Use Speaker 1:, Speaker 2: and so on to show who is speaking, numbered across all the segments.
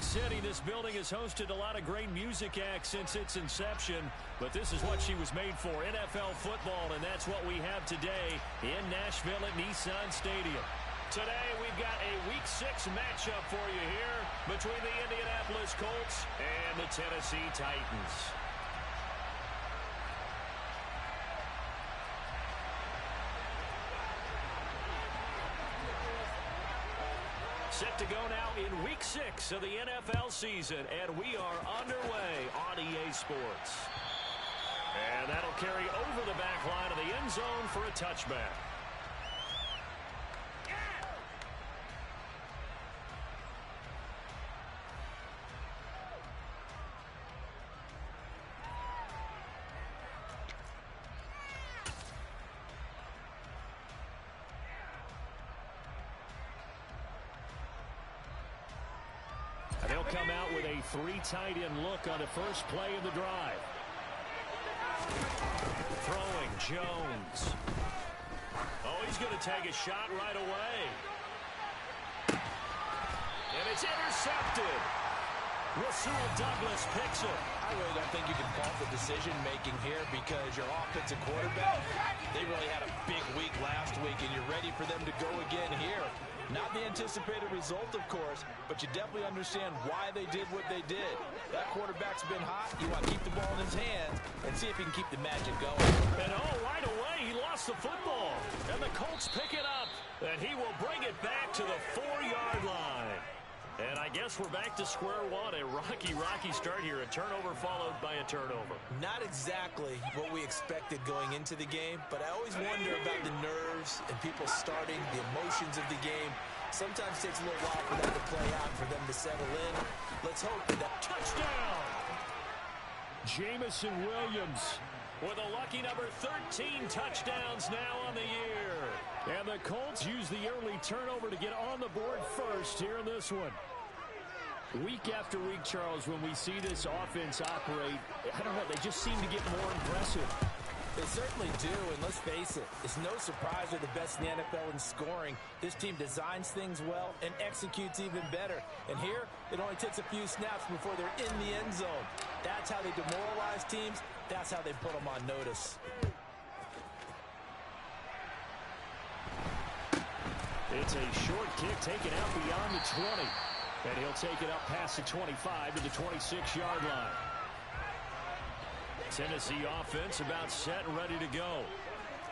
Speaker 1: Music City. This building has hosted a lot of great music acts since its inception, but this is what she was made for, NFL football, and that's what we have today in Nashville at Nissan Stadium. Today, we've got a Week 6 matchup for you here between the Indianapolis Colts and the Tennessee Titans. Set to go now in Week 6 of the NFL season, and we are underway on EA Sports. And that'll carry over the back line of the end zone for a touchback. They'll come out with a 3 tight end look on the first play of the drive. Throwing Jones. Oh, he's going to take a shot right away. And it's intercepted. Rasul Douglas picks it.
Speaker 2: I really don't think you can fault the decision-making here because your offensive quarterback, they really had a big week last week, and you're ready for them to go again here. Not the anticipated result, of course, but you definitely understand why they did what they did. That quarterback's been hot. You want to keep the ball in his hands and see if he can keep the magic going.
Speaker 1: And right away, he lost the football. And the Colts pick it up, and he will bring it back to the 4-yard line. And I guess we're back to square one. A rocky start here. A turnover followed by a turnover.
Speaker 2: Not exactly what we expected going into the game, but I always wonder about the nerves and people starting, the emotions of the game. Sometimes it takes a little while for that to play out, for them to settle in. Let's hope that
Speaker 1: touchdown! Jameson Williams with a lucky number 13 touchdowns now on the year. And the Colts use the early turnover to get on the board first here in this one. Week after week, Charles, when we see this offense operate, I don't know, they just seem to get more impressive.
Speaker 2: They certainly do, and let's face it, it's no surprise they're the best in the NFL in scoring. This team designs things well and executes even better. And here, it only takes a few snaps before they're in the end zone. That's how they demoralize teams. That's how they put them on notice.
Speaker 1: It's a short kick taken out beyond the 20. And he'll take it up past the 25 to the 26-yard line. Tennessee offense about set and ready to go.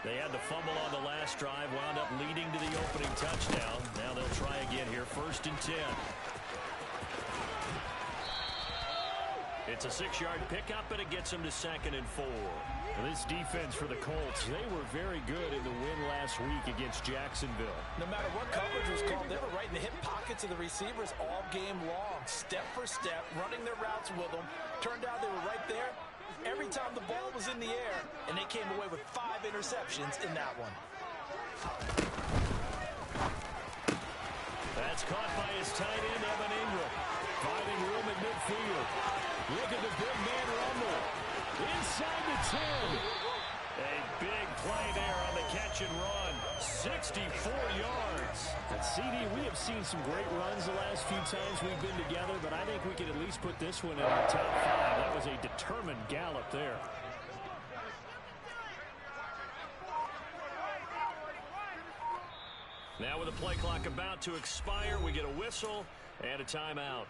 Speaker 1: They had the fumble on the last drive, wound up leading to the opening touchdown. Now they'll try again here, 1st and 10. It's a 6-yard pickup, and it gets them to 2nd and 4. This defense for the Colts, they were very good in the win last week against Jacksonville.
Speaker 2: No matter what coverage was called, they were right in the hip pockets of the receivers all game long, step for step, running their routes with them. Turned out they were right there every time the ball was in the air, and they came away with 5 interceptions in that one.
Speaker 1: That's caught by his tight end, Evan Ingram. Finding room at midfield. Look at the big man rumble. Inside the 10. A big play there on the catch and run. 64 yards. And CD, we have seen some great runs the last few times we've been together, but I think we could at least put this one in our top 5. That was a determined gallop there. Now with the play clock about to expire, we get a whistle and a timeout.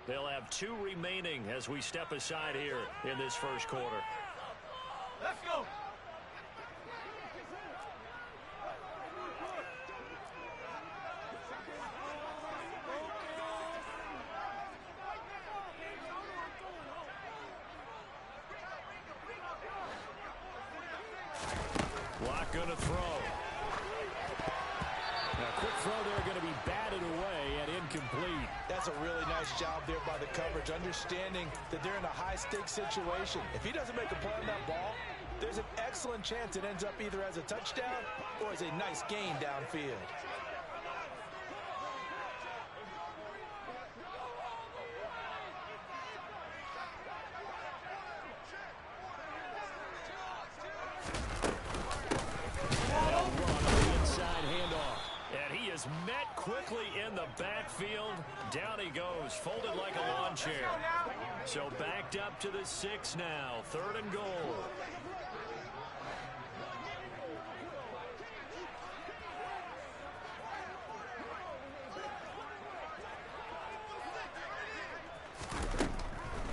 Speaker 1: They'll have 2 remaining as we step aside here in this first quarter.
Speaker 3: Let's go.
Speaker 1: Lock going to throw. Now, quick throw there going to be batted away and incomplete.
Speaker 2: That's a really nice job there by the coverage, understanding that they're in a high-stakes situation. If he doesn't make a play on that ball, there's an excellent chance it ends up either as a touchdown or as a nice gain downfield.
Speaker 1: is met quickly in the backfield. Down he goes, folded like a lawn chair. So backed up to the 6 now, 3rd and goal.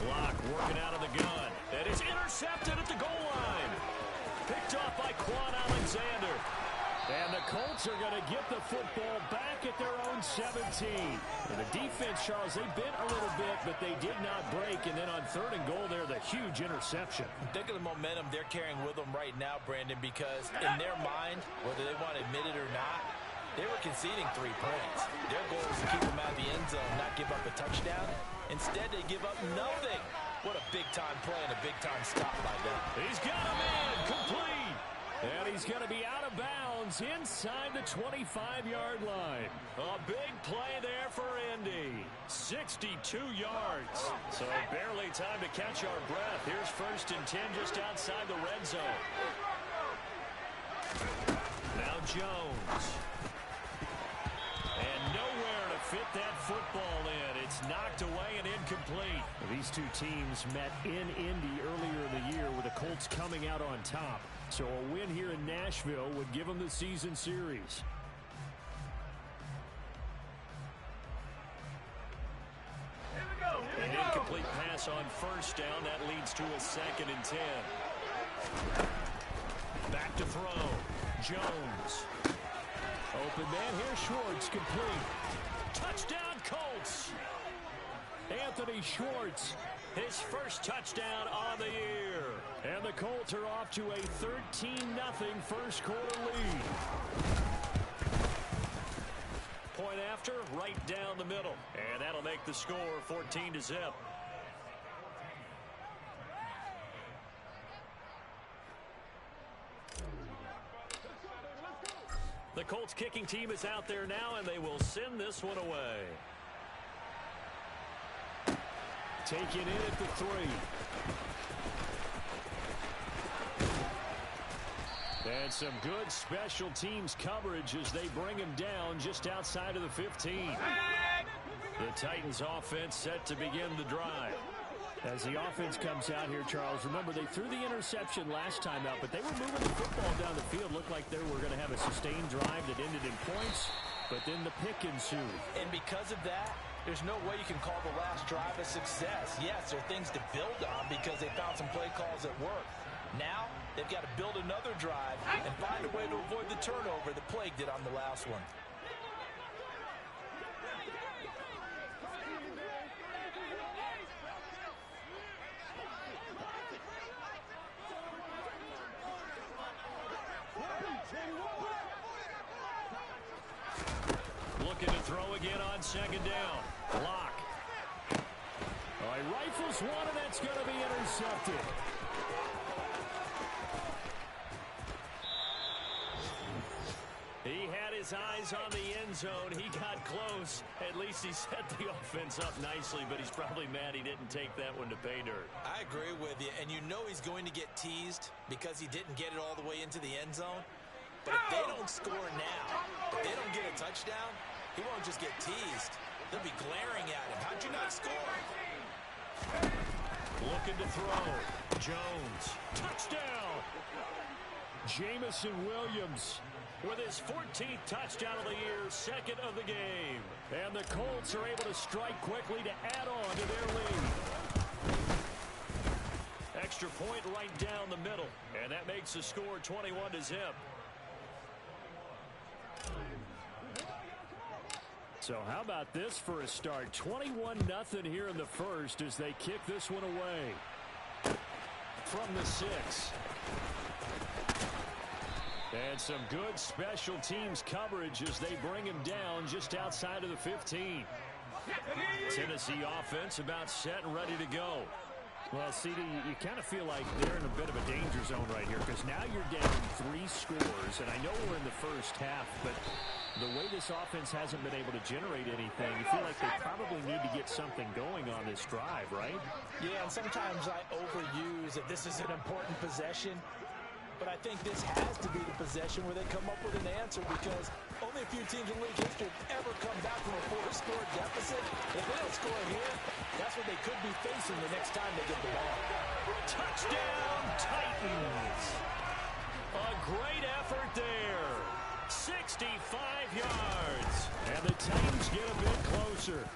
Speaker 1: Block working out of the gun. That is intercepted at the goal line. Picked off by Quan Alexander. And the Colts are going to get the football back at their own 17. And the defense, Charles, they bent a little bit, but they did not break. And then on 3rd and goal there, the huge interception.
Speaker 2: Think of the momentum they're carrying with them right now, Brandon, because in their mind, whether they want to admit it or not, they were conceding 3 points. Their goal was to keep them out of the end zone, not give up a touchdown. Instead, they give up nothing. What a big-time play and a big-time stop by them.
Speaker 1: He's got him in, complete. And he's going to be out of bounds inside the 25-yard line. A big play there for Indy. 62 yards. So barely time to catch our breath. Here's 1st and 10 just outside the red zone. Now Jones. And nowhere to fit that football in. It's knocked away and incomplete. These two teams met in Indy earlier in the year with the Colts coming out on top. So a win here in Nashville would give them the season series. An incomplete pass on 1st down. That leads to a 2nd and 10. Back to throw. Jones. Open man here. Schwartz complete. Touchdown Colts. Anthony Schwartz, his first touchdown on the year. And the Colts are off to a 13-0 first quarter lead. Point after, right down the middle. And that'll make the score 14-0. The Colts kicking team is out there now, and they will send this one away. Taken in at the 3. And some good special teams coverage as they bring him down just outside of the 15. The Titans offense set to begin the drive. As the offense comes out here, Charles, remember they threw the interception last time out, but they were moving the football down the field. Looked like they were going to have a sustained drive that ended in points, but then the pick ensued.
Speaker 2: And because of that, there's no way you can call the last drive a success. Yes, there are things to build on because they found some play calls that work. Now, they've got to build another drive and find a way to avoid the turnover that plagued it on the last one.
Speaker 1: Looking to throw again on 2nd down. Lock. All right, rifles one, and that's going to be intercepted. He had his eyes on the end zone. He got close. At least he set the offense up nicely, but he's probably mad he didn't take that one to pay dirt.
Speaker 2: I agree with you, and you know he's going to get teased because he didn't get it all the way into the end zone. But if they don't score now, if they don't get a touchdown, he won't just get teased. They'll be glaring at him. How'd you not score?
Speaker 1: Looking to throw. Jones. Touchdown. Jamison Williams with his 14th touchdown of the year, 2nd of the game. And the Colts are able to strike quickly to add on to their lead. Extra point right down the middle. And that makes the score 21-0. So how about this for a start? 21-0 here in the first as they kick this one away. From the 6. And some good special teams coverage as they bring him down just outside of the 15. Tennessee offense about set and ready to go. Well, CD, you kind of feel like they're in a bit of a danger zone right here because now you're down 3 scores, and I know we're in the first half, but the way this offense hasn't been able to generate anything, you feel like they probably need to get something going on this drive, right?
Speaker 2: Yeah, and sometimes I overuse that this is an important possession. But I think this has to be the possession where they come up with an answer, because only a few teams in league history have ever come back from a 4-score deficit. If they don't score here, that's what they could be facing the next time they get the ball.
Speaker 1: Touchdown, Titans. A great effort there. 65 yards. And the Titans get a bit closer.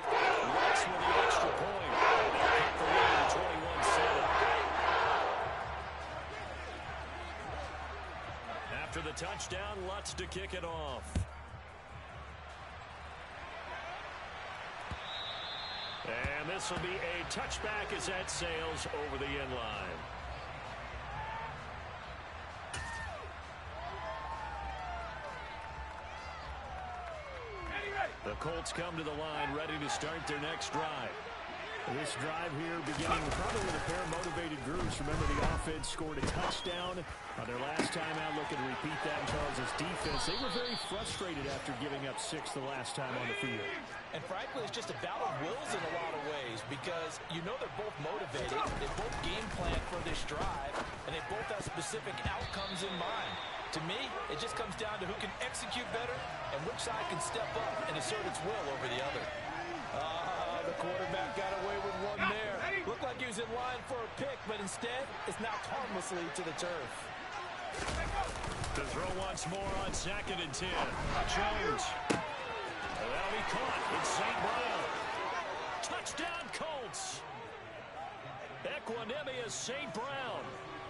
Speaker 1: Lutz with the extra point. They cut the lead to 21-7. After the touchdown, Lutz to kick it off. And this will be a touchback as that sails over the end line. The Colts come to the line, ready to start their next drive. This drive here beginning probably with a pair of motivated groups. Remember, the offense scored a touchdown on their last time out, looking to repeat that in Charles' defense. They were very frustrated after giving up 6 the last time on the field.
Speaker 2: And frankly, it's just a battle of wills in a lot of ways, because you know they're both motivated, they both game plan for this drive, and they both have specific outcomes in mind. To me, it just comes down to who can execute better and which side can step up and assert its will over the other. The quarterback got away with one there. Looked like he was in line for a pick, but instead, it's knocked harmlessly to the turf.
Speaker 1: To throw once more on 2nd and 10. Jones. That'll be caught. It's St. Brown. Touchdown, Colts. Equanimous St. Brown.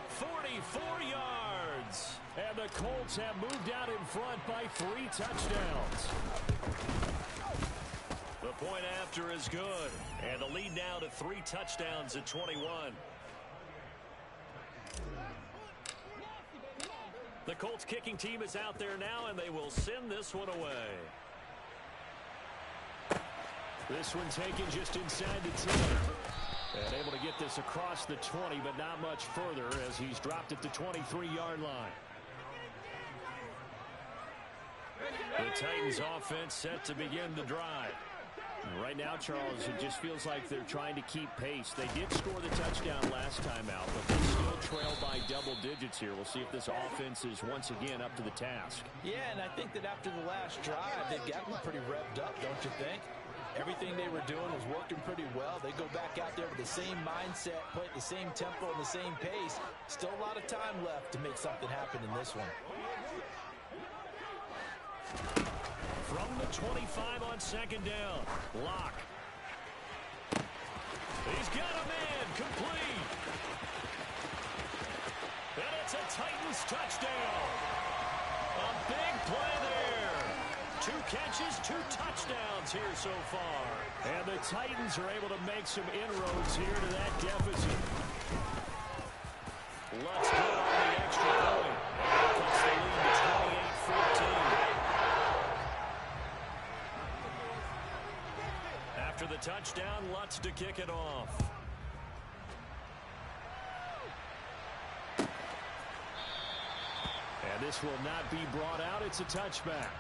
Speaker 1: 44 yards. And the Colts have moved out in front by 3 touchdowns. The point after is good. And the lead now to 3 touchdowns at 21. The Colts kicking team is out there now, and they will send this one away. This one taken just inside the 10. And able to get this across the 20, but not much further as he's dropped at the 23-yard line. The Titans offense set to begin the drive. And right now, Charles, it just feels like they're trying to keep pace. They did score the touchdown last time out, but they still trail by double digits here. We'll see if this offense is once again up to the task.
Speaker 2: Yeah, and I think that after the last drive, they've gotten pretty revved up, don't you think? Everything they were doing was working pretty well. They go back out there with the same mindset, play at the same tempo and the same pace. Still a lot of time left to make something happen in this one.
Speaker 1: From the 25 on 2nd down. Lock. He's got a man. Complete. And it's a Titans touchdown. A big play there. 2 catches, 2 touchdowns here so far. And the Titans are able to make some inroads here to that deficit. Let's go on the extra point. And that cuts the lead to 28-14. After the touchdown, Lutz to kick it off. And this will not be brought out. It's a touchback.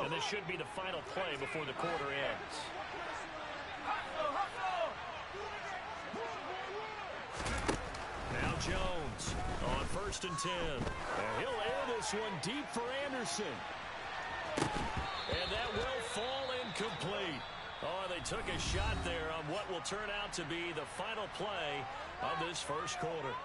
Speaker 1: And this should be the final play before the quarter ends. Now Jones on 1st and 10. And he'll air this one deep for Anderson. And that will fall incomplete. Oh, they took a shot there on what will turn out to be the final play of this first quarter.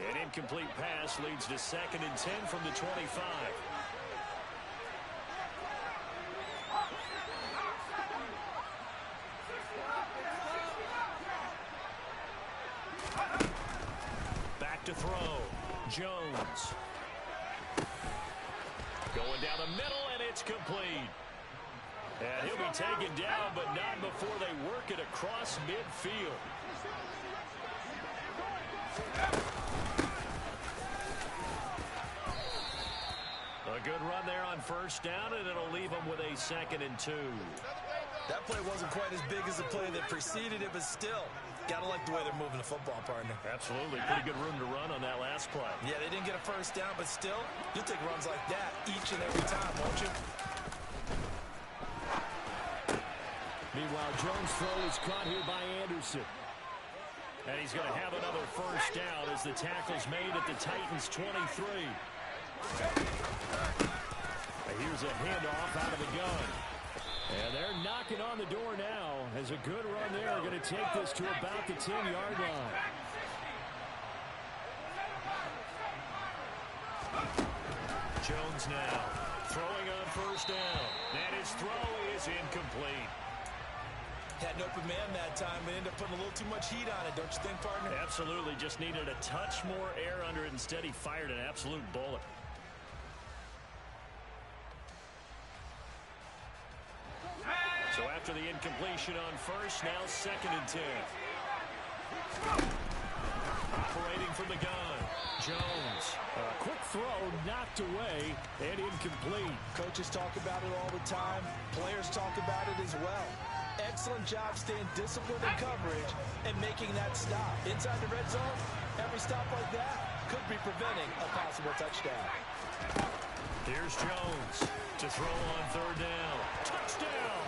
Speaker 1: An incomplete pass leads to 2nd and 10 from the 25. Back to throw. Jones. Going down the middle, and it's complete. And he'll be taken down, but not before they work it across midfield. good run there on first down, and it'll leave them with a 2nd and 2.
Speaker 2: That play wasn't quite as big as the play that preceded it, but still, got to like the way they're moving the football, partner.
Speaker 1: Absolutely. Pretty good room to run on that last play.
Speaker 2: Yeah, they didn't get a first down, but still, you'll take runs like that each and every time, won't you?
Speaker 1: Meanwhile, Jones' throw is caught here by Anderson. And he's going to have another first down as the tackle's made at the Titans' 23. Here's a handoff out of the gun. And they're knocking on the door now as a good run there. Going to take this to about the 10-yard line. Jones now throwing on first down. And his throw is incomplete.
Speaker 2: Had an open man that time, but ended up putting a little too much heat on it, don't you think, partner?
Speaker 1: Absolutely. Just needed a touch more air under it. Instead, he fired an absolute bullet. So after the incompletion on first, now 2nd and 10. Operating from the gun. Jones. A quick throw knocked away and incomplete.
Speaker 2: Coaches talk about it all the time. Players talk about it as well. Excellent job staying disciplined in coverage and making that stop. Inside the red zone, every stop like that could be preventing a possible touchdown.
Speaker 1: Here's Jones to throw on 3rd down. Touchdown!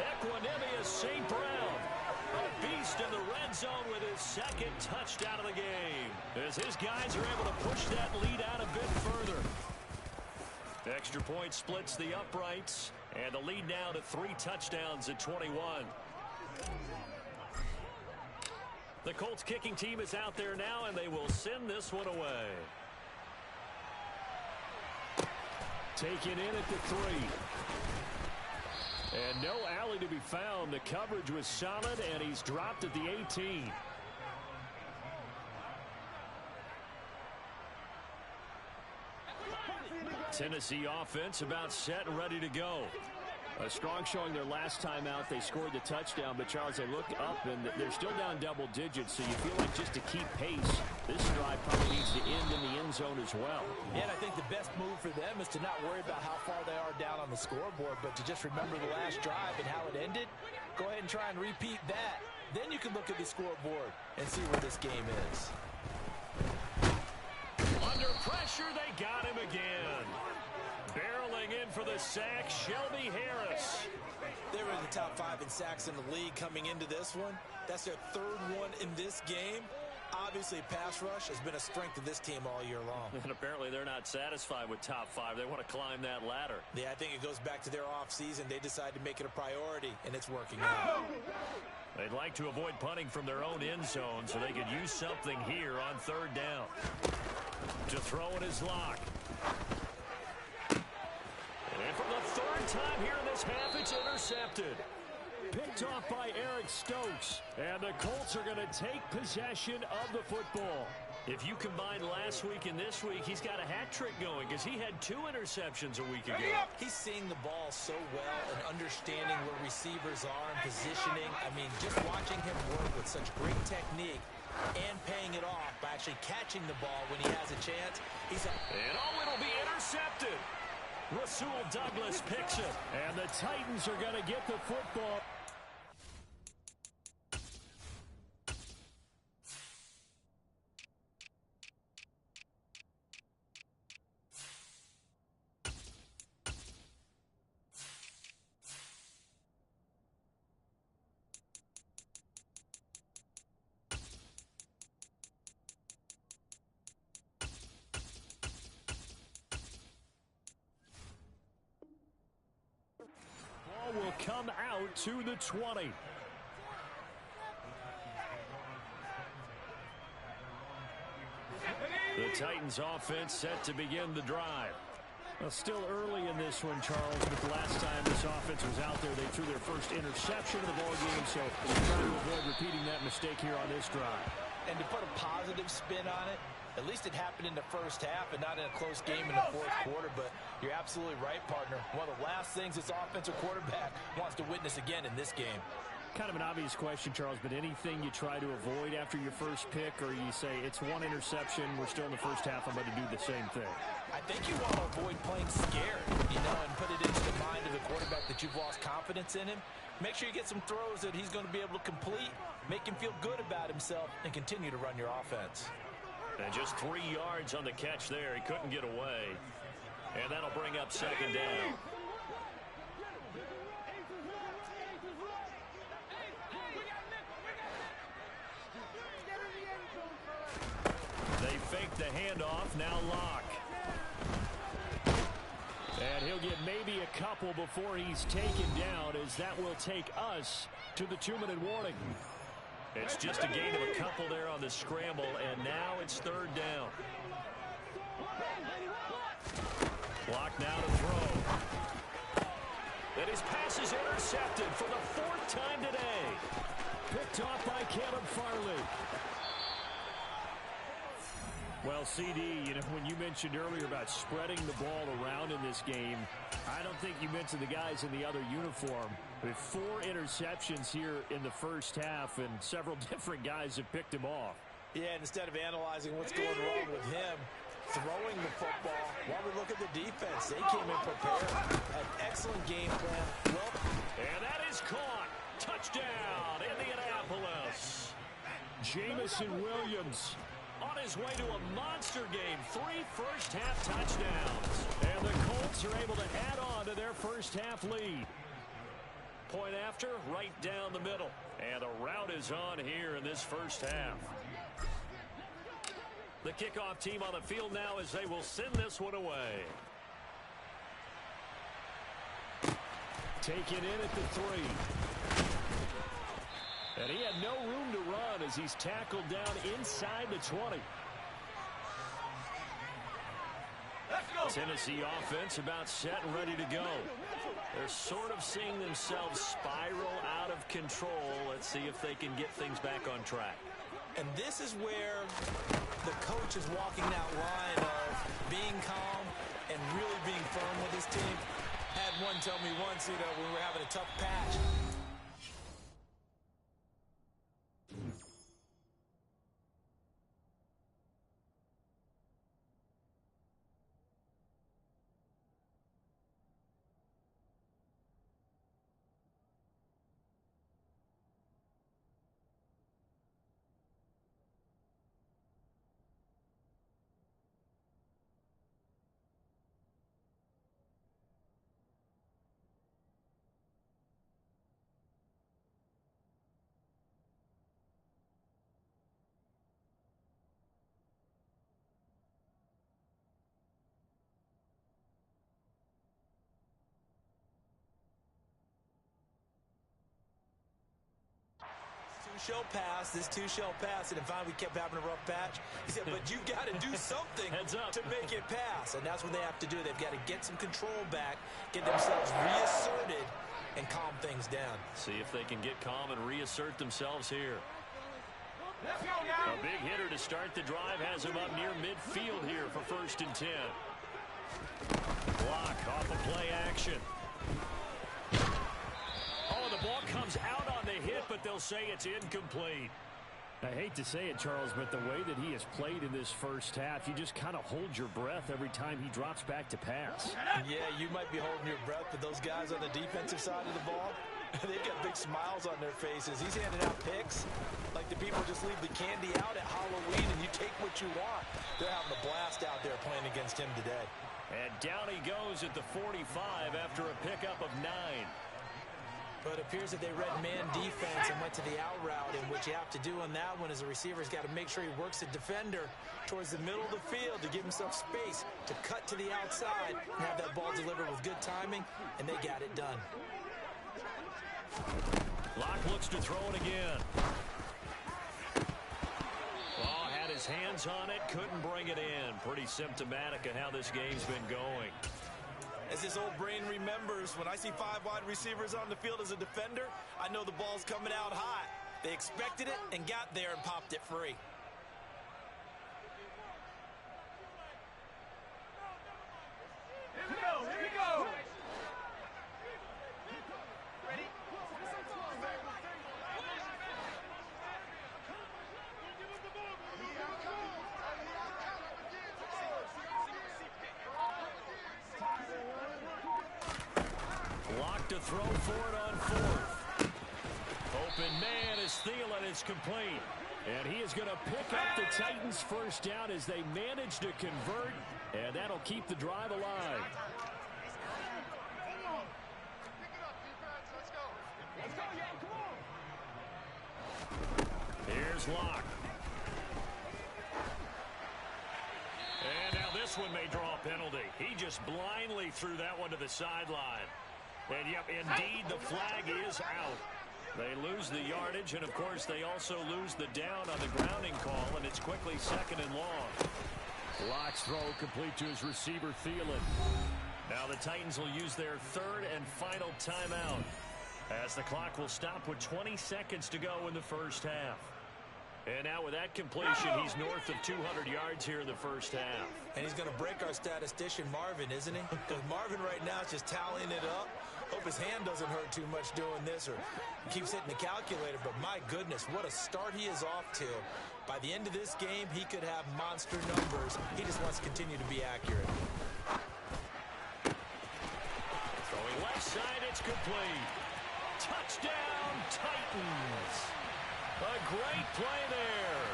Speaker 1: Equanimeous St. Brown, a beast in the red zone with his 2nd touchdown of the game, as his guys are able to push that lead out a bit further. Extra point splits the uprights, and the lead now to 3 touchdowns at 21. The Colts kicking team is out there now, and they will send this one away. Taken in at the 3. And no alley to be found. The coverage was solid, and he's dropped at the 18. Tennessee offense about set and ready to go. A strong showing their last time out. They scored the touchdown, but Charles, they looked up, and they're still down double digits, so you feel like just to keep pace, this drive probably needs to end in the end zone as well.
Speaker 2: Yeah, and I think the best move for them is to not worry about how far they are down on the scoreboard, but to just remember the last drive and how it ended. Go ahead and try and repeat that. Then you can look at the scoreboard and see where this game is.
Speaker 1: Under pressure, they got him again. Barreling in for the sack, Shelby Harris.
Speaker 2: They were in the top 5 in sacks in the league coming into this one. That's their 3rd one in this game. Obviously, pass rush has been a strength of this team all year long.
Speaker 1: And apparently they're not satisfied with top 5. They want to climb that ladder.
Speaker 2: Yeah, I think it goes back to their offseason. They decided to make it a priority, and it's working out.
Speaker 1: They'd like to avoid punting from their own end zone so they could use something here on 3rd down. To throw in his lock. And for the 3rd time here in this half, it's intercepted. Picked off by Eric Stokes. And the Colts are going to take possession of the football. If you combine last week and this week, he's got a hat trick going because he had 2 interceptions a week ago.
Speaker 2: He's seeing the ball so well and understanding where receivers are and positioning. I mean, just watching him work with such great technique and paying it off by actually catching the ball when he has a chance.
Speaker 1: And it'll be intercepted. Rasul Douglas picks it. And the Titans are going to get the football. Will come out to the 20. The Titans offense set to begin the drive. Well, still early in this one, Charles, but the last time this offense was out there, they threw their first interception of the ball game, so they're trying to avoid repeating that mistake here on this drive.
Speaker 2: And to put a positive spin on it, at least it happened in the first half and not in a close game in the 4th quarter, but you're absolutely right, partner. One of the last things this offensive quarterback wants to witness again in this game.
Speaker 1: Kind of an obvious question, Charles, but anything you try to avoid after your first pick, or you say it's one interception, we're still in the first half, I'm going to do the same thing?
Speaker 2: I think you want to avoid playing scared, and put it into the mind of the quarterback that you've lost confidence in him. Make sure you get some throws that he's going to be able to complete, make him feel good about himself, and continue to run your offense.
Speaker 1: And just 3 yards on the catch there. He couldn't get away. And that'll bring up second down. They fake the handoff. Now Locke. And he'll get maybe a couple before he's taken down, as that will take us to the 2-minute warning. It's just a gain of a couple there on the scramble, and now it's third down. Block now to throw. And his pass is intercepted for the 4th time today. Picked off by Caleb Farley. Well, CD, when you mentioned earlier about spreading the ball around in this game, I don't think you mentioned the guys in the other uniform. With 4 interceptions here in the first half, and several different guys have picked him off.
Speaker 2: Yeah, and instead of analyzing what's going wrong with him, throwing the football, while we look at the defense, they came in prepared. An excellent game plan.
Speaker 1: And that is caught. Touchdown, Indianapolis. Jamison Williams on his way to a monster game. 3 first-half touchdowns. And the Colts are able to add on to their first-half lead. Point after, right down the middle. And the route is on here in this first half. The kickoff team on the field now as they will send this one away. Taken in at the 3. And he had no room to run as he's tackled down inside the 20. Tennessee offense about set and ready to go. They're sort of seeing themselves spiral out of control. Let's see if they can get things back on track.
Speaker 2: And this is where the coach is walking that line of being calm and really being firm with his team. Had one tell me once, when we were having a tough patch. Two-shell pass, this two-shell pass, and then finally we kept having a rough patch. He said, but you've got to do something to make it pass, and that's what they have to do. They've got to get some control back, get themselves reasserted, and calm things down.
Speaker 1: See if they can get calm and reassert themselves here. A big hitter to start the drive has him up near midfield here for 1st and 10. Block off of play action. Oh, the ball comes out on the hit, but they'll say it's incomplete. I hate to say it, Charles, but the way that he has played in this first half, you just kind of hold your breath every time he drops back to pass.
Speaker 2: Yeah, you might be holding your breath, but those guys on the defensive side of the ball, they've got big smiles on their faces. He's handing out picks like the people just leave the candy out at Halloween and you take what you want. They're having a blast out there playing against him today.
Speaker 1: And down he goes at the 45 after a pickup of 9.
Speaker 2: But it appears that they read man defense and went to the out route, and what you have to do on that one is the receiver's got to make sure he works the defender towards the middle of the field to give himself space to cut to the outside and have that ball delivered with good timing, and they got it done.
Speaker 1: Locke looks to throw it again. Ball had his hands on it, couldn't bring it in. Pretty symptomatic of how this game's been going.
Speaker 2: As this old brain remembers, when I see 5 wide receivers on the field as a defender, I know the ball's coming out hot. They expected it and got there and popped it free.
Speaker 3: Here we go, here we go. Ready?
Speaker 1: to throw for it on fourth. Open man is Thielen. It's complete. And he is going to pick up the Titans' first down as they manage to convert. And that'll keep the drive alive. Here's Locke. And now this one may draw a penalty. He just blindly threw that one to the sideline. And, yep, indeed, the flag is out. They lose the yardage, and, of course, they also lose the down on the grounding call, and it's quickly 2nd and long. Locke's throw complete to his receiver, Thielen. Now the Titans will use their 3rd and final timeout, as the clock will stop with 20 seconds to go in the first half. And now with that completion, he's north of 200 yards here in the first half.
Speaker 2: And he's going to break our statistician, Marvin, isn't he? Because Marvin right now is just tallying it up. Hope his hand doesn't hurt too much doing this or keeps hitting the calculator. But my goodness, what a start he is off to. By the end of this game, he could have monster numbers. He just wants to continue to be accurate.
Speaker 1: Throwing left side, it's complete. Touchdown, Titans. A great play there.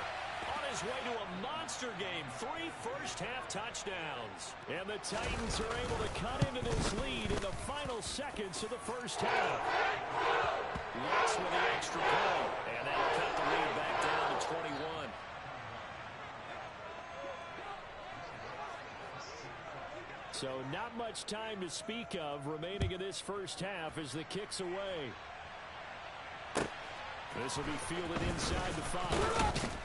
Speaker 1: On his way to a monster game, 3 first-half touchdowns. And the Titans are able to cut into this lead in the final seconds of the first half. Lutz with the extra point, and that'll cut the lead back down to 21. So not much time to speak of remaining in this first half as the kick's away. This will be fielded inside the 5.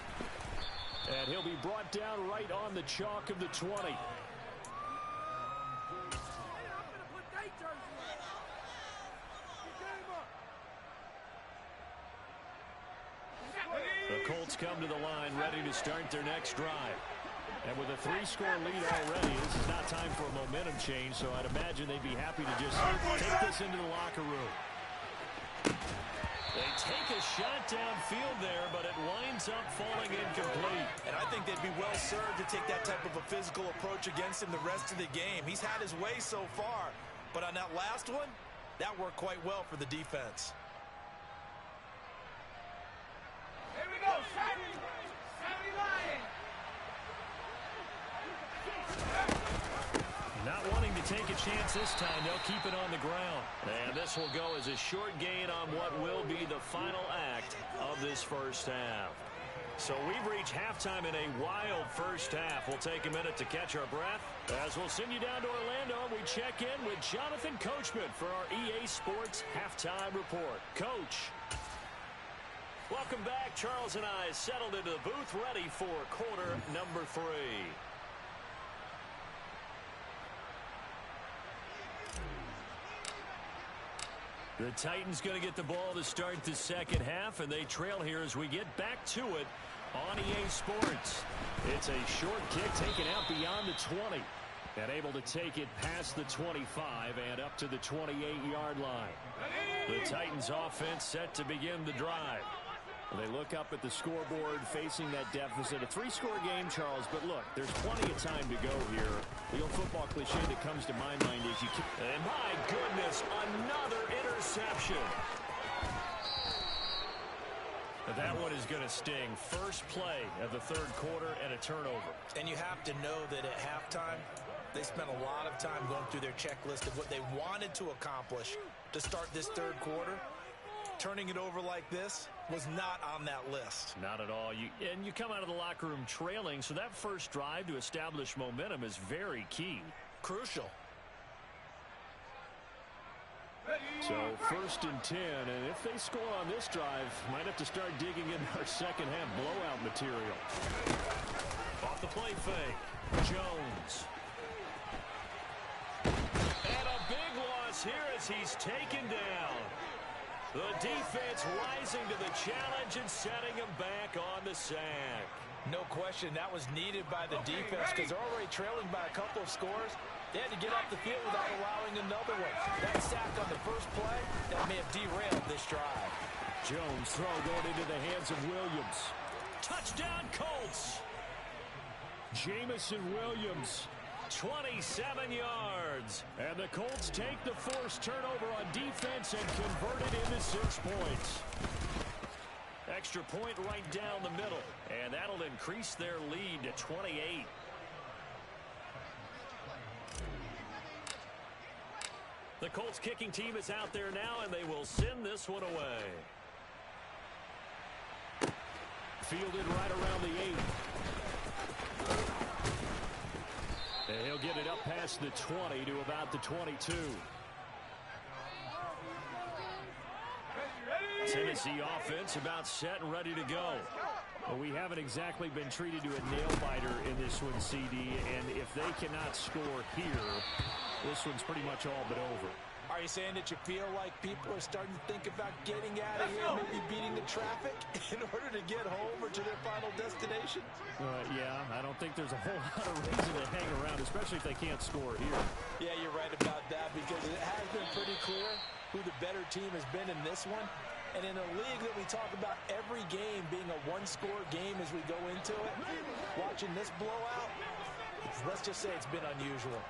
Speaker 1: And he'll be brought down right on the chalk of the 20. The Colts come to the line ready to start their next drive. And with a 3-score lead already, this is not time for a momentum change, so I'd imagine they'd be happy to just take this into the locker room. They take a shot downfield there, but it winds up falling incomplete.
Speaker 2: And I think they'd be well served to take that type of a physical approach against him the rest of the game. He's had his way so far, but on that last one, that worked quite well for the defense.
Speaker 3: Here we go, Sammy! Sammy Lion!
Speaker 1: Not wanting to take a chance this time, they'll keep it on the ground. And this will go as a short gain on what will be the final act of this first half. So we've reached halftime in a wild first half. We'll take a minute to catch our breath as we'll send you down to Orlando. We check in with Jonathan Coachman for our EA Sports Halftime Report. Coach. Welcome back. Charles and I settled into the booth ready for quarter number 3. The Titans going to get the ball to start the second half, and they trail here as we get back to it on EA Sports. It's a short kick taken out beyond the 20 and able to take it past the 25 and up to the 28-yard line. The Titans offense set to begin the drive. They look up at the scoreboard facing that deficit. A 3-score game, Charles, but look, there's plenty of time to go here. The old football cliche that comes to my mind is you keep... And my goodness, another interception. That one is going to sting. First play of the third quarter and a turnover.
Speaker 2: And you have to know that at halftime, they spent a lot of time going through their checklist of what they wanted to accomplish to start this third quarter. Turning it over like this was not on that list.
Speaker 1: Not at all. And you come out of the locker room trailing, so that first drive to establish momentum is very key.
Speaker 2: Crucial.
Speaker 1: So 1st and 10, and if they score on this drive, might have to start digging in our second half blowout material. Off the play fake, Jones. And a big loss here as he's taken down. The defense rising to the challenge and setting him back on the sack.
Speaker 2: No question, that was needed by the defense because they're already trailing by a couple of scores. They had to get off the field without allowing another one. That sack on the first play, that may have derailed this drive.
Speaker 1: Jones throw going into the hands of Williams. Touchdown, Colts. Jamison Williams 27 yards. And the Colts take the forced turnover on defense and convert it into 6 points. Extra point right down the middle. And that'll increase their lead to 28. The Colts kicking team is out there now, and they will send this one away. Fielded right around the 8. And he'll get it up past the 20 to about the 22. Tennessee offense about set and ready to go. Well, we haven't exactly been treated to a nail-biter in this one, CD, and if they cannot score here, this one's pretty much all but over.
Speaker 2: Are you saying that you feel like people are starting to think about getting out of here, maybe beating the traffic in order to get home or to their final destination?
Speaker 1: Yeah, I don't think there's a whole lot of reason to hang around, especially if they can't score here.
Speaker 2: Yeah, you're right about that, because it has been pretty clear who the better team has been in this one. And in a league that we talk about every game being a one-score game as we go into it, watching this blowout, let's just say it's been unusual.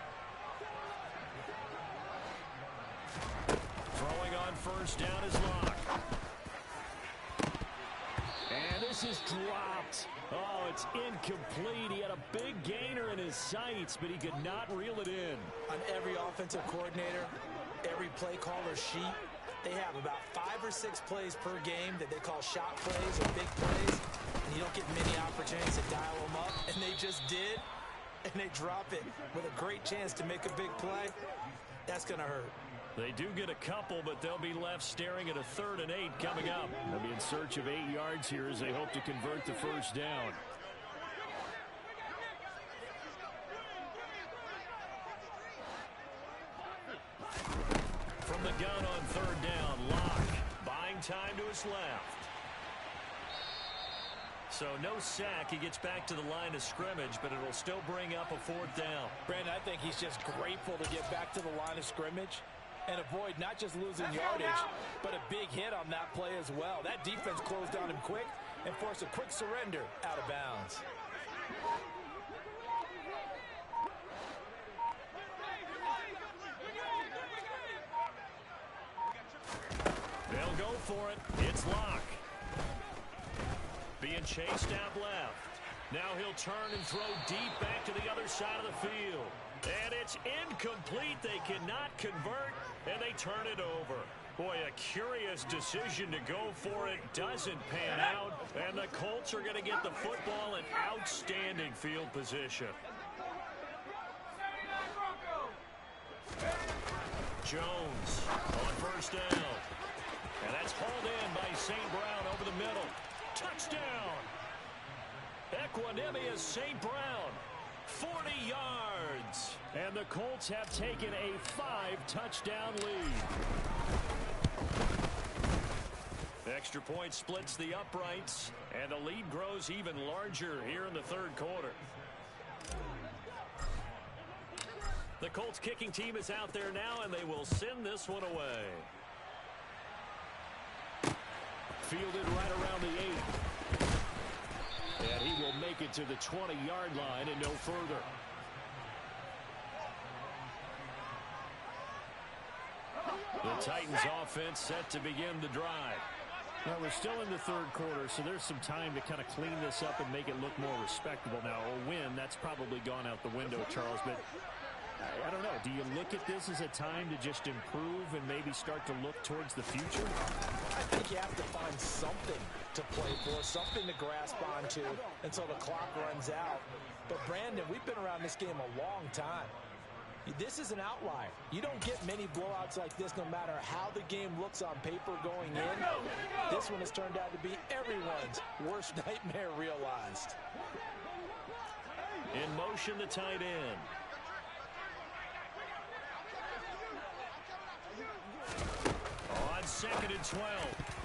Speaker 1: Throwing on first down is Locke. And this is dropped. Oh, it's incomplete. He had a big gainer in his sights, but he could not reel it in.
Speaker 2: On every offensive coordinator, every play caller sheet, they have about 5 or 6 plays per game that they call shot plays or big plays, and you don't get many opportunities to dial them up, and they just did, and they drop it with a great chance to make a big play. That's going to hurt.
Speaker 1: They do get a couple, but they'll be left staring at a 3rd and 8 coming up. They'll be in search of 8 yards here as they hope to convert the first down. From the gun on 3rd down, Locke buying time to his left. So no sack. He gets back to the line of scrimmage, but it'll still bring up a 4th down.
Speaker 2: Brandon, I think he's just grateful to get back to the line of scrimmage and avoid not just losing yardage, but a big hit on that play as well. That defense closed on him quick and forced a quick surrender out of bounds.
Speaker 1: They'll go for it. It's Locke. Being chased out left. Now he'll turn and throw deep back to the other side of the field. And it's incomplete. They cannot convert, and they turn it over. Boy, a curious decision to go for it. Doesn't pan out, and the Colts are going to get the football in outstanding field position. Jones on first down. And that's hauled in by St. Brown over the middle. Touchdown! Equanimous St. Brown, 40 yards. And the Colts have taken a 5-touchdown lead. Extra point splits the uprights, and the lead grows even larger here in the 3rd quarter. The Colts kicking team is out there now, and they will send this one away. Fielded right around the 8. And he will make it to the 20-yard line and no further. The Titans offense set to begin the drive. Now, we're still in the 3rd quarter, so there's some time to kind of clean this up and make it look more respectable. Now, a win, that's probably gone out the window, Charles, but I don't know. Do you look at this as a time to just improve and maybe start to look towards the future?
Speaker 2: I think you have to find something to play for, something to grasp onto until the clock runs out. But, Brandon, we've been around this game a long time. This is an outlier. You don't get many blowouts like this no matter how the game looks on paper going in. This one has turned out to be everyone's worst nightmare realized.
Speaker 1: In motion, the tight end. On 2nd and 12,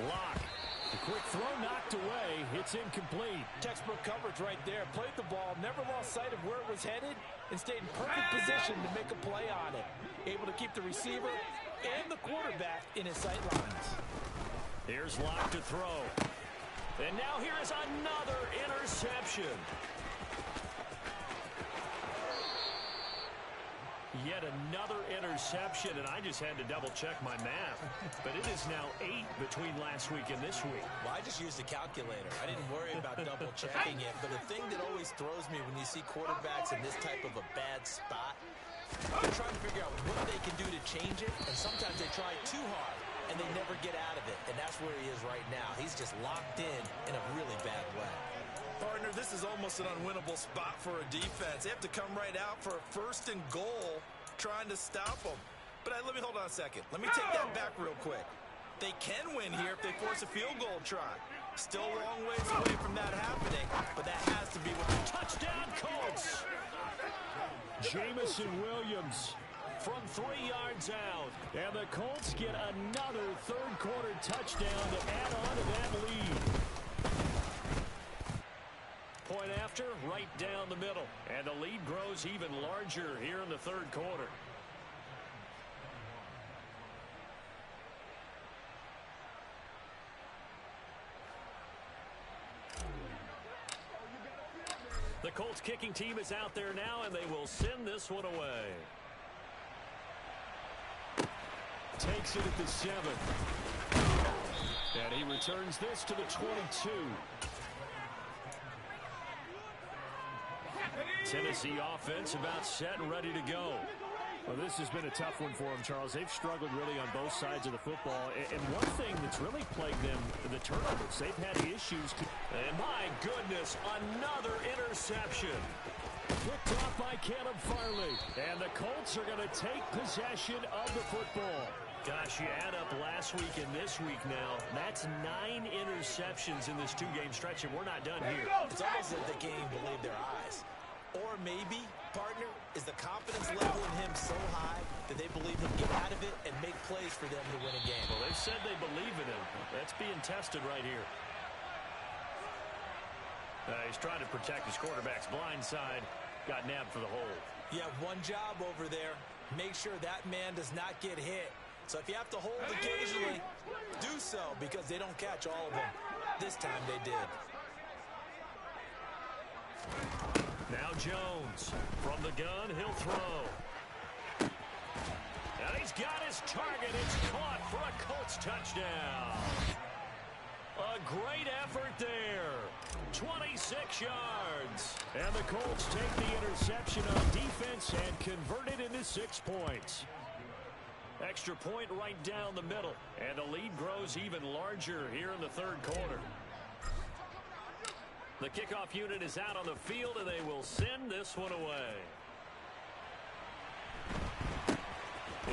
Speaker 1: Locke. The quick throw knocked away. It's incomplete.
Speaker 2: Textbook coverage right there. Played the ball, never lost sight of where it was headed, and stayed in perfect position to make a play on it. Able to keep the receiver and the quarterback in his sight lines.
Speaker 1: Here's Locke to throw. And now here is another interception. Yet another interception, and I just had to double-check my math. But it is now 8 between last week and this week.
Speaker 2: Well, I just used a calculator. I didn't worry about double-checking it. But the thing that always throws me when you see quarterbacks in this type of a bad spot, they're trying to figure out what they can do to change it, and sometimes they try too hard, and they never get out of it. And that's where he is right now. He's just locked in a really bad way.
Speaker 4: Partner, this is almost an unwinnable spot for a defense. They have to come right out for a 1st and goal trying to stop them. But let me hold on a second. Let me take that back real quick. They can win here if they force a field goal try. Still a long ways away from that happening, but that has to be what the
Speaker 1: touchdown Colts. Jamison Williams from 3 yards out. And the Colts get another third-quarter touchdown to add on to that lead. Point after, right down the middle. And the lead grows even larger here in the third quarter. The Colts kicking team is out there now, and they will send this one away. Takes it at the 7. And he returns this to the 22. Tennessee offense about set and ready to go.
Speaker 5: Well, this has been a tough one for them, Charles. They've struggled really on both sides of the football. And one thing that's really plagued them, the turnovers. They've had issues.
Speaker 1: And my goodness, another interception. Picked off by Caleb Farley. And the Colts are going to take possession of the football. Gosh, you add up last week and this week now. That's 9 interceptions in this 2-game stretch, and we're not done here.
Speaker 2: It's almost as if the game believed their eyes. Or maybe, partner, is the confidence level in him so high that they believe he'll get out of it and make plays for them to win a game.
Speaker 1: Well, they've said they believe in him. That's being tested right here. He's trying to protect his quarterback's blind side. Got nabbed for the hold.
Speaker 2: You have one job over there. Make sure that man does not get hit. So if you have to hold occasionally, do so, because they don't catch all of them. This time they did.
Speaker 1: Now Jones from the gun, he'll throw. And he's got his target. It's caught for a Colts touchdown. A great effort there. 26 yards. And the Colts take the interception on defense and convert it into 6 points. Extra point right down the middle. And the lead grows even larger here in the third quarter. The kickoff unit is out on the field, and they will send this one away.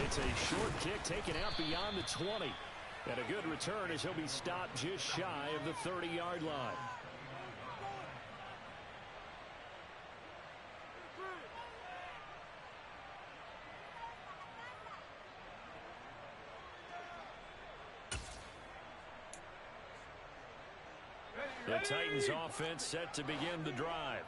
Speaker 1: It's a short kick taken out beyond the 20. And a good return as he'll be stopped just shy of the 30-yard line. The Titans offense set to begin the drive.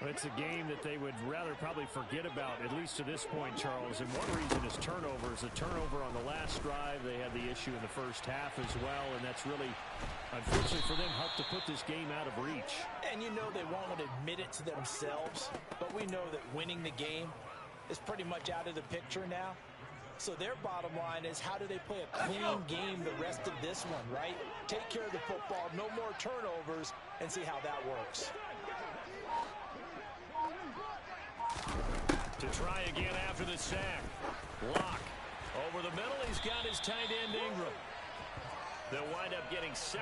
Speaker 5: It's a game that they would rather probably forget about, at least to this point, Charles. And one reason is turnovers. A turnover on the last drive. They had the issue in the first half as well, and that's really, unfortunately for them, helped to put this game out of reach.
Speaker 2: And you know they won't admit it to themselves, but we know that winning the game is pretty much out of the picture now. So their bottom line is, how do they play a clean game the rest of this one, right? Take care of the football, no more turnovers, and see how that works.
Speaker 1: To try again after the sack. Lock. Over the middle, he's got his tight end Ingram. They'll wind up getting 7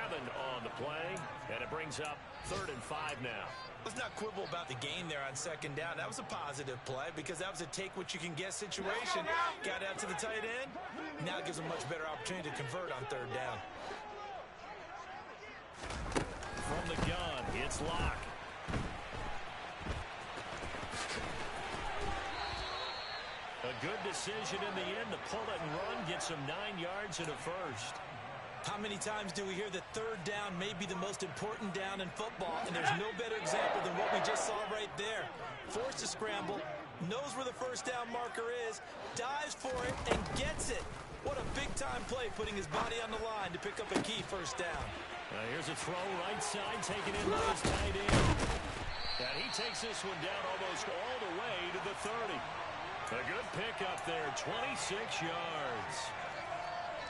Speaker 1: on the play, and it brings up 3rd and 5 now.
Speaker 4: Let's not quibble about the gain there on second down. That was a positive play because that was a take-what-you-can-get situation. Got out to the tight end. Now it gives them a much better opportunity to convert on 3rd down.
Speaker 1: From the gun, it's Lock. A good decision in the end to pull it and run, get some 9 yards and a first.
Speaker 2: How many times do we hear that 3rd down may be the most important down in football, and there's no better example than what we just saw right there. Forced to scramble, knows where the first down marker is, dives for it, and gets it. What a big-time play, putting his body on the line to pick up a key first down.
Speaker 1: Here's a throw right side, taken in by his tight end. And he takes this one down almost all the way to the 30. A good pickup there, 26 yards.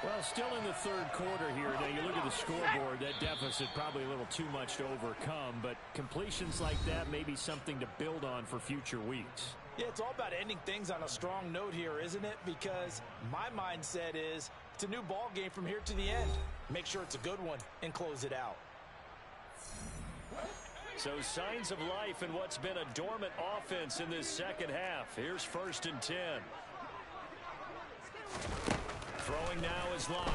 Speaker 5: Well, still in the third quarter here. Now, you look at the scoreboard, that deficit probably a little too much to overcome, but completions like that may be something to build on for future weeks.
Speaker 2: Yeah, it's all about ending things on a strong note here, isn't it? Because my mindset is it's a new ball game from here to the end. Make sure it's a good one and close it out.
Speaker 1: So signs of life in what's been a dormant offense in this second half. Here's 1st and 10. Throwing now is Locke.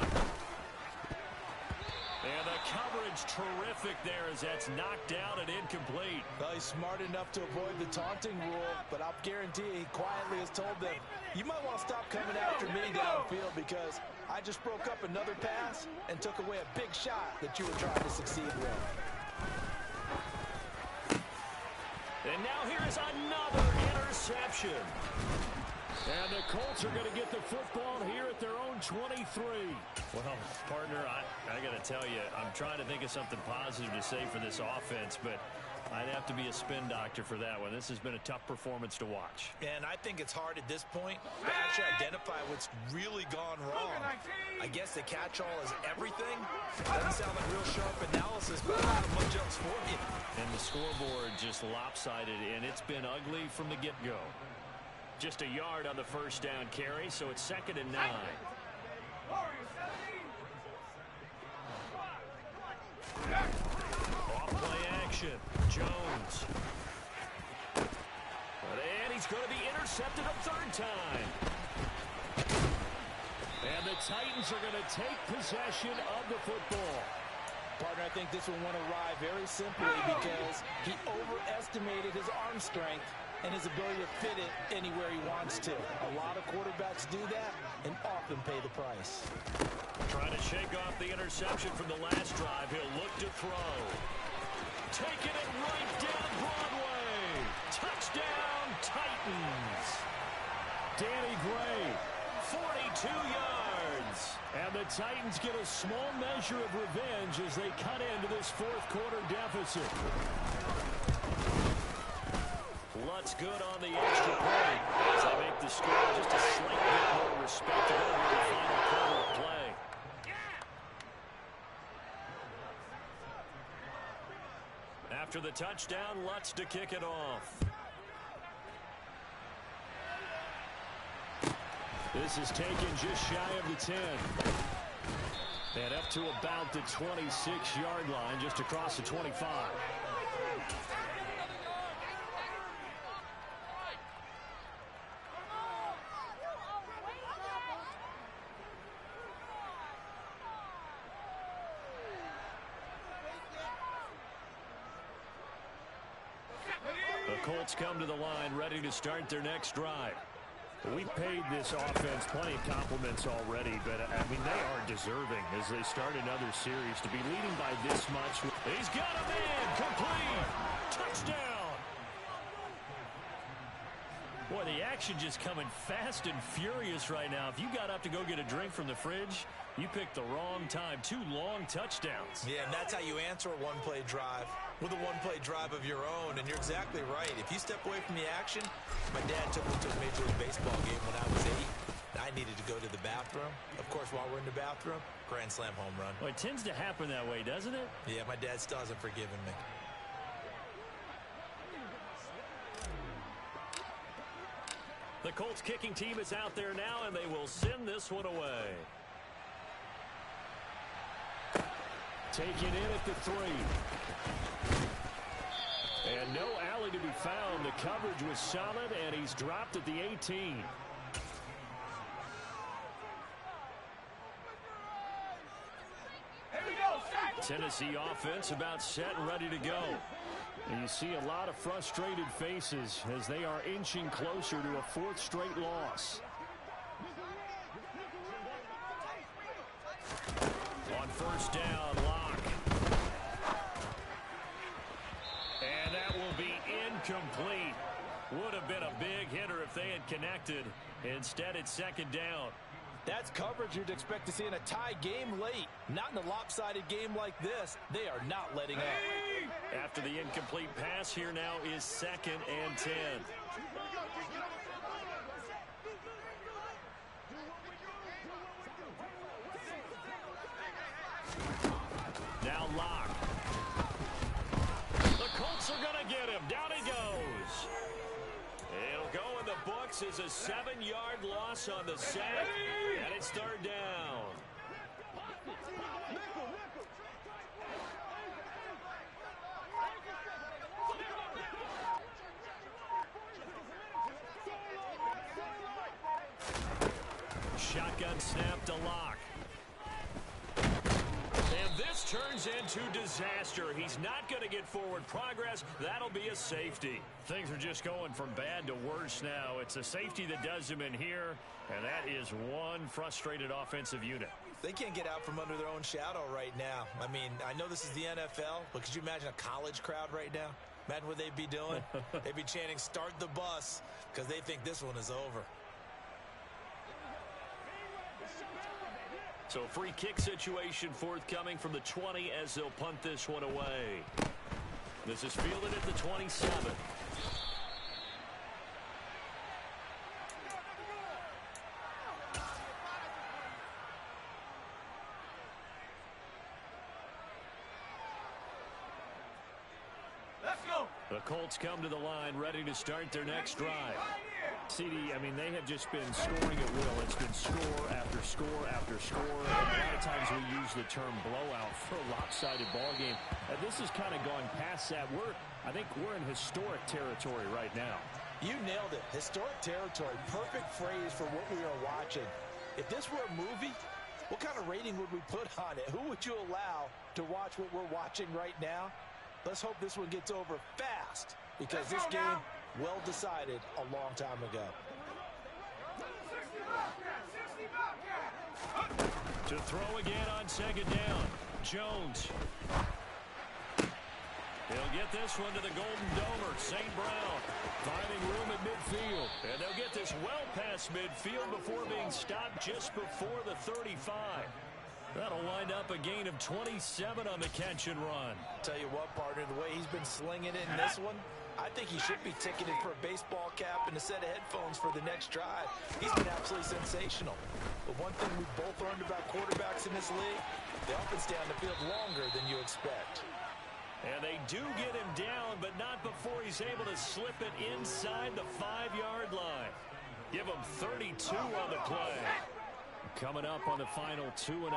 Speaker 1: And the coverage terrific there as that's knocked down and incomplete.
Speaker 2: Well, he's smart enough to avoid the taunting rule, but I'll guarantee he quietly has told them, you might want to stop coming after me downfield because I just broke up another pass and took away a big shot that you were trying to succeed with.
Speaker 1: And now here is another interception. And the Colts are going to get the football here at their own 23.
Speaker 5: Well, partner, I got to tell you, I'm trying to think of something positive to say for this offense, but I'd have to be a spin doctor for that one. This has been a tough performance to watch.
Speaker 4: And I think it's hard at this point to actually identify what's really gone wrong. I guess the catch-all is everything. Doesn't sound like real sharp analysis, but not much else for you.
Speaker 5: And the scoreboard just lopsided, and it's been ugly from the get-go. Just a yard on the first down carry, so it's 2nd and 9.
Speaker 1: Off-play action. Jones. And he's going to be intercepted a 3rd time. And the Titans are going to take possession of the football.
Speaker 2: Partner, I think this one went awry very simply because he overestimated his arm strength and his ability to fit it anywhere he wants to. A lot of quarterbacks do that and often pay the price.
Speaker 1: Trying to shake off the interception from the last drive. He'll look to throw. Taking it right down Broadway. Touchdown, Titans. Danny Gray, 42 yards. And the Titans get a small measure of revenge as they cut into this 4th quarter deficit. Lutz good on the extra point as they make the score just a slight bit more respectable in the final quarter of play. After the touchdown, Lutz to kick it off. This is taken just shy of the 10. And up to about the 26-yard line, just across the 25. The Colts come to the line, ready to start their next drive. We paid this offense plenty of compliments already, but, I mean, they are deserving as they start another series to be leading by this much. He's got a man, complete, touchdown. Boy, the action just coming fast and furious right now. If you got up to go get a drink from the fridge, you picked the wrong time. 2 long touchdowns.
Speaker 4: Yeah, and that's how you answer a one-play drive with a one-play drive of your own. And you're exactly right. If you step away from the action, my dad took me to a Major League Baseball game when I was 8. I needed to go to the bathroom. Of course, while we're in the bathroom, grand slam home run.
Speaker 5: Well, it tends to happen that way, doesn't it?
Speaker 4: Yeah, my dad still hasn't forgiven me.
Speaker 5: The Colts kicking team is out there now, and they will send this one away. Taken in at the 3. And no alley to be found. The coverage was solid, and he's dropped at the 18. Tennessee offense about set and ready to go. And you see a lot of frustrated faces as they are inching closer to a 4th straight loss. On first down, Locke. And that will be incomplete. Would have been a big hitter if they had connected. Instead, it's 2nd down.
Speaker 2: That's coverage you'd expect to see in a tie game late. Not in a lopsided game like this. They are not letting up.
Speaker 5: After the incomplete pass, here now is 2nd and 10. get him. Down he goes. It'll go in the books as a 7-yard loss on the sack, and it's third down. Shotgun snap to Locke. And this turns into disaster. He's not going to get forward progress. That'll be a safety. Things are just going from bad to worse now. It's a safety that does him in here, and that is one frustrated offensive unit.
Speaker 4: They can't get out from under their own shadow right now. I mean, I know this is the NFL, but could you imagine a college crowd right now? Imagine what they'd be doing. They'd be chanting, "Start the bus," because they think this one is over.
Speaker 5: So free kick situation forthcoming from the 20 as they'll punt this one away. This is fielded at the 27.
Speaker 3: Let's go.
Speaker 5: The Colts come to the line ready to start their next drive. CD, I mean, they have just been scoring at will. It's been score after score after score. And a lot of times we use the term blowout for a lopsided ball game. This is kind of going past that. I think we're in historic territory right now.
Speaker 2: You nailed it. Historic territory. Perfect phrase for what we are watching. If this were a movie, what kind of rating would we put on it? Who would you allow to watch what we're watching right now? Let's hope this one gets over fast, because this game, well decided a long time ago.
Speaker 5: To throw again on second down, Jones. He'll get this one to the Golden Domer, St. Brown, finding room at midfield. And they'll get this well past midfield before being stopped just before the 35. That'll wind up a gain of 27 on the catch and run.
Speaker 2: Tell you what, partner, the way he's been slinging it in this one, I think he should be ticketed for a baseball cap and a set of headphones for the next drive. He's been absolutely sensational. But one thing we've both learned about quarterbacks in this league, they often stay on the field longer than you expect.
Speaker 5: And they do get him down, but not before he's able to slip it inside the 5-yard line. Give him 32 on the play. Coming up on the final 2.5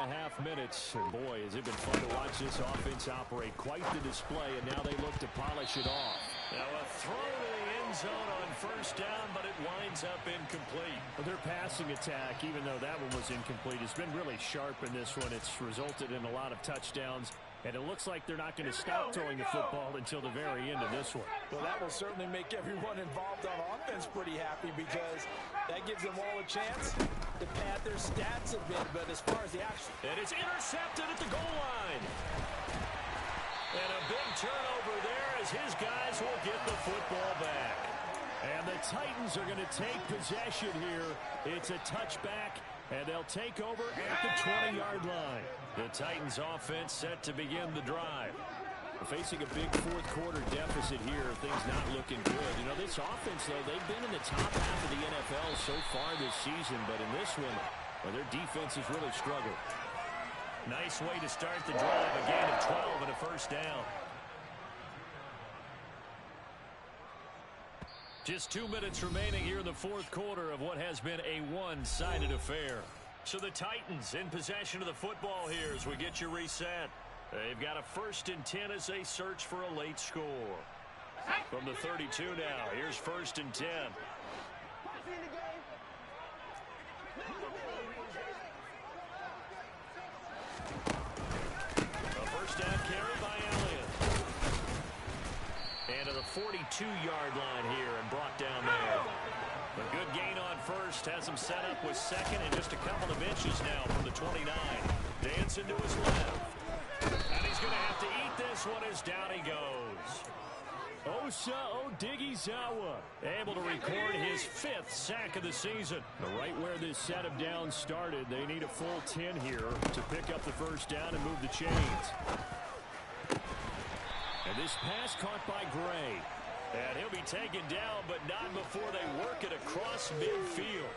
Speaker 5: minutes. And boy, has it been fun to watch this offense operate. Quite the display, and now they look to polish it off. Now a throw to the end zone on first down, but it winds up incomplete. Well, their passing attack, even though that one was incomplete, has been really sharp in this one. It's resulted in a lot of touchdowns, and it looks like they're not going to stop throwing the football until the very end of this one.
Speaker 2: Well, that will certainly make everyone involved on offense pretty happy, because that gives them all a chance to pad their stats a bit. But as far as the action,
Speaker 5: and it's intercepted at the goal line. And a big turnover there as his guys will get the football back. And the Titans are going to take possession here. It's a touchback, and they'll take over at the 20-yard line. The Titans offense set to begin the drive. Facing a big fourth-quarter deficit here, things not looking good. You know, this offense, though, they've been in the top half of the NFL so far this season, but in this one, well, their defense has really struggled. Nice way to start the drive, a gain of 12 and a first down. Just 2 minutes remaining here in the fourth quarter of what has been a one-sided affair. So the Titans in possession of the football here as we get you reset. They've got a 1st and 10 as they search for a late score. From the 32 now, here's 1st and 10. A first down carry by Elliott. And to the 42-yard line here and brought down there. A good gain on first, has him set up with second and just a couple of inches now from the 29. Dancing to his left. And he's going to have to eat this one as down he goes. Osa Odighizuwa able to record his 5th sack of the season. Right where this set of downs started, they need a full 10 here to pick up the first down and move the chains. And this pass caught by Gray. And he'll be taken down, but not before they work it across midfield.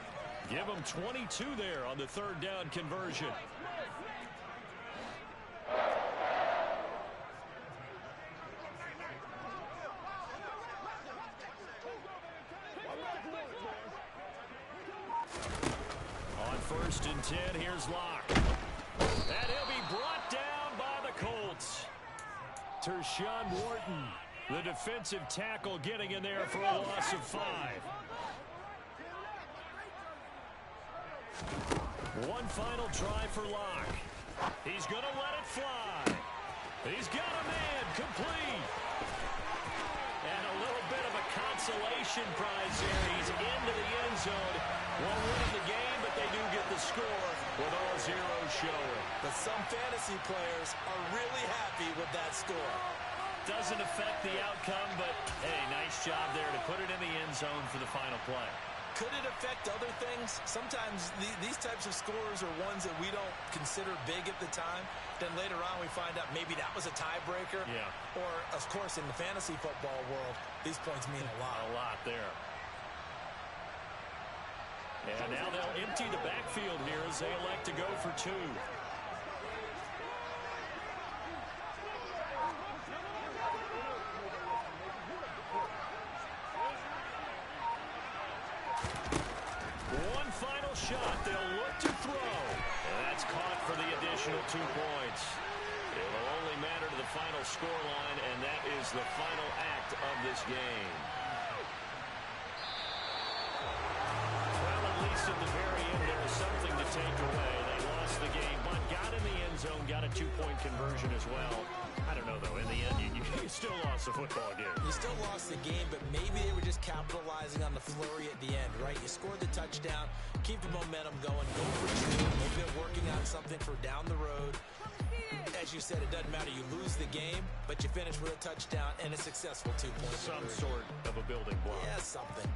Speaker 5: Give him 22 there on the 3rd down conversion. 1st and 10. Here's Locke. And he'll be brought down by the Colts. Tershawn Wharton, the defensive tackle, getting in there for a loss of 5. One final try for Locke. He's going to let it fly. He's got a man complete. And a little bit of a consolation prize here. He's into the end zone. Won't win the game, but they do get the score with all zeros showing.
Speaker 4: But some fantasy players are really happy with that score.
Speaker 5: Doesn't affect the outcome, but hey, nice job there to put it in the end zone for the final play.
Speaker 4: Could it affect other things? Sometimes these types of scores are ones that we don't consider big at the time. Then later on we find out maybe that was a tiebreaker.
Speaker 5: Yeah.
Speaker 4: Or, of course, in the fantasy football world, these points mean a lot.
Speaker 5: A lot there. And now they'll empty the backfield here as they elect to go for 2. One final shot. They'll look to throw. And that's caught for the additional 2 points. It'll only matter to the final scoreline, and that is the final act of this game. Well, at least at the very end, there was something to take away. They lost the game, but got in the end zone, got a 2-point conversion as well. I don't know, though. In the end, you still lost the football game.
Speaker 4: You still lost the game, but maybe they were just capitalizing on the flurry at the end, right? You scored the touchdown, keep the momentum going, go for 2, maybe they're working on something for down the road. As you said, it doesn't matter. You lose the game, but you finish with a touchdown and a successful 2-point
Speaker 5: Some
Speaker 4: conversion.
Speaker 5: sort of a building block.
Speaker 4: Yeah, something.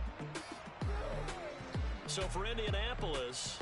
Speaker 5: So for Indianapolis,